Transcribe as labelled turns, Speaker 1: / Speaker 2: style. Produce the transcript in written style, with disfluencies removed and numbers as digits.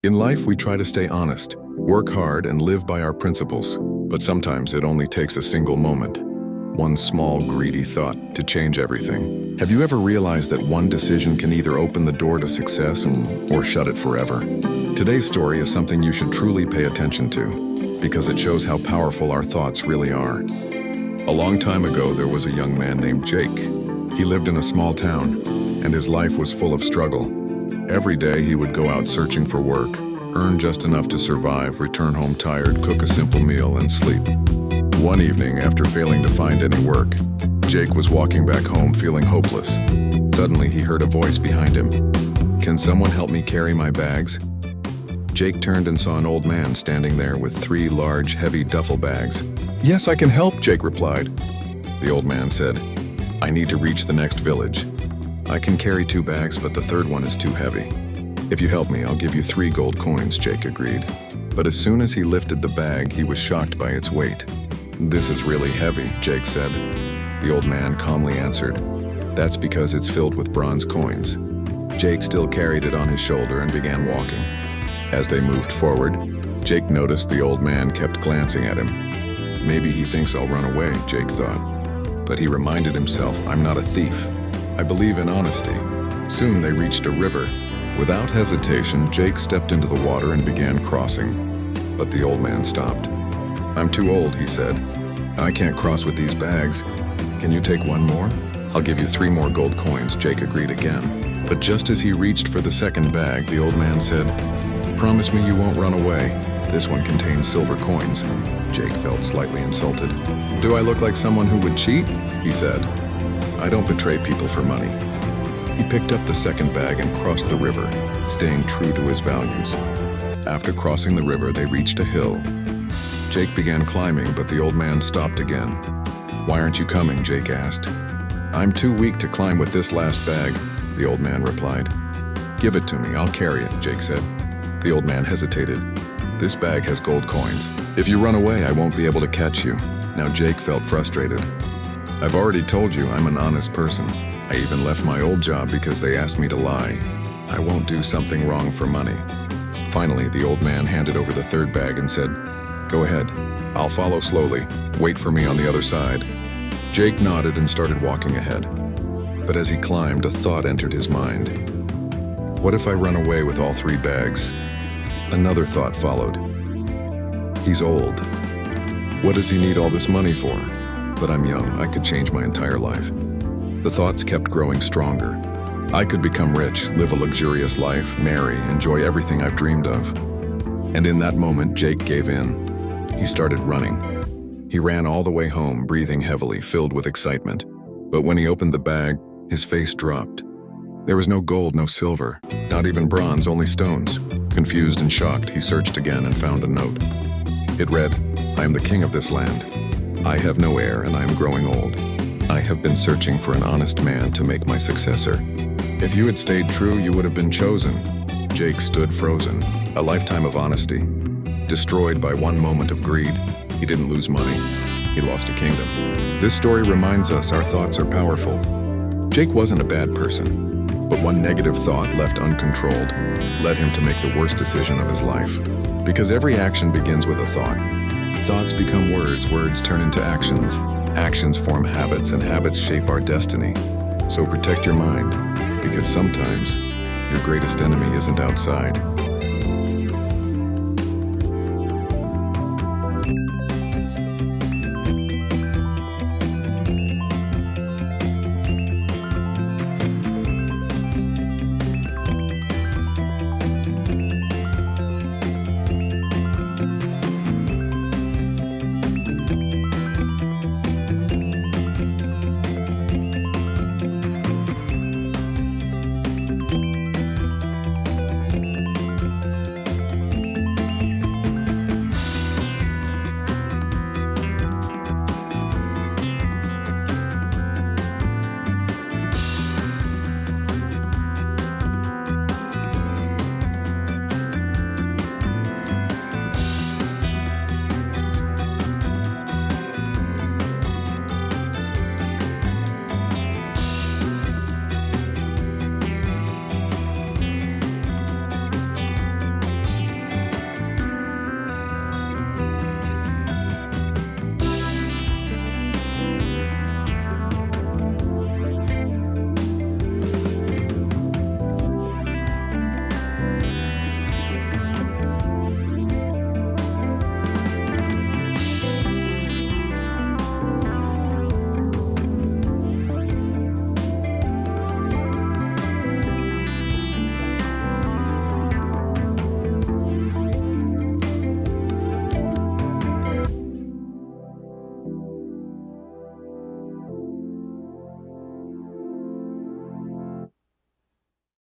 Speaker 1: In life, we try to stay honest, work hard, and live by our principles. But sometimes it only takes a single moment, one small, greedy thought to change everything. Have you ever realized that one decision can either open the door to success or shut it forever? Today's story is something you should truly pay attention to, because it shows how powerful our thoughts really are. A long time ago, there was a young man named Jake. He lived in a small town, and his life was full of struggle. Every day he would go out searching for work, earn just enough to survive, return home tired, cook a simple meal, and sleep. One evening, after failing to find any work, Jake was walking back home feeling hopeless. Suddenly, he heard a voice behind him. "Can someone help me carry my bags?" Jake turned and saw an old man standing there with 3 large, heavy duffel bags. "Yes, I can help," Jake replied. The old man said, "I need to reach the next village. I can carry 2 bags, but the third one is too heavy. If you help me, I'll give you 3 gold coins," Jake agreed. But as soon as he lifted the bag, he was shocked by its weight. "This is really heavy," Jake said. The old man calmly answered, "That's because it's filled with bronze coins." Jake still carried it on his shoulder and began walking. As they moved forward, Jake noticed the old man kept glancing at him. "Maybe he thinks I'll run away," Jake thought. But he reminded himself, "I'm not a thief. I believe in honesty." Soon they reached a river. Without hesitation, Jake stepped into the water and began crossing. But the old man stopped. "I'm too old," he said. "I can't cross with these bags. Can you take one more?" "I'll give you 3 more gold coins," Jake agreed again. But just as he reached for the second bag, the old man said, "Promise me you won't run away. This one contains silver coins." Jake felt slightly insulted. "Do I look like someone who would cheat?" he said. "I don't betray people for money." He picked up the second bag and crossed the river, staying true to his values. After crossing the river, they reached a hill. Jake began climbing, but the old man stopped again. "Why aren't you coming?" Jake asked. "I'm too weak to climb with this last bag," the old man replied. "Give it to me, I'll carry it," Jake said. The old man hesitated. "This bag has gold coins. If you run away, I won't be able to catch you." Now Jake felt frustrated. "I've already told you I'm an honest person. I even left my old job because they asked me to lie. I won't do something wrong for money." Finally, the old man handed over the third bag and said, "Go ahead. I'll follow slowly. Wait for me on the other side." Jake nodded and started walking ahead. But as he climbed, a thought entered his mind. What if I run away with all 3 bags? Another thought followed. He's old. What does he need all this money for? But I'm young. I could change my entire life. The thoughts kept growing stronger. I could become rich, live a luxurious life, marry, enjoy everything I've dreamed of. And in that moment, Jake gave in. He started running. He ran all the way home, breathing heavily, filled with excitement. But when he opened the bag, his face dropped. There was no gold, no silver, not even bronze, only stones. Confused and shocked, he searched again and found a note. It read, "I am the king of this land. I have no heir and I am growing old. I have been searching for an honest man to make my successor. If you had stayed true, you would have been chosen." Jake stood frozen, a lifetime of honesty. Destroyed by one moment of greed, he didn't lose money. He lost a kingdom. This story reminds us our thoughts are powerful. Jake wasn't a bad person, but one negative thought left uncontrolled led him to make the worst decision of his life. Because every action begins with a thought. Thoughts become words, words turn into actions. Actions form habits, and habits shape our destiny. So protect your mind, because sometimes your greatest enemy isn't outside.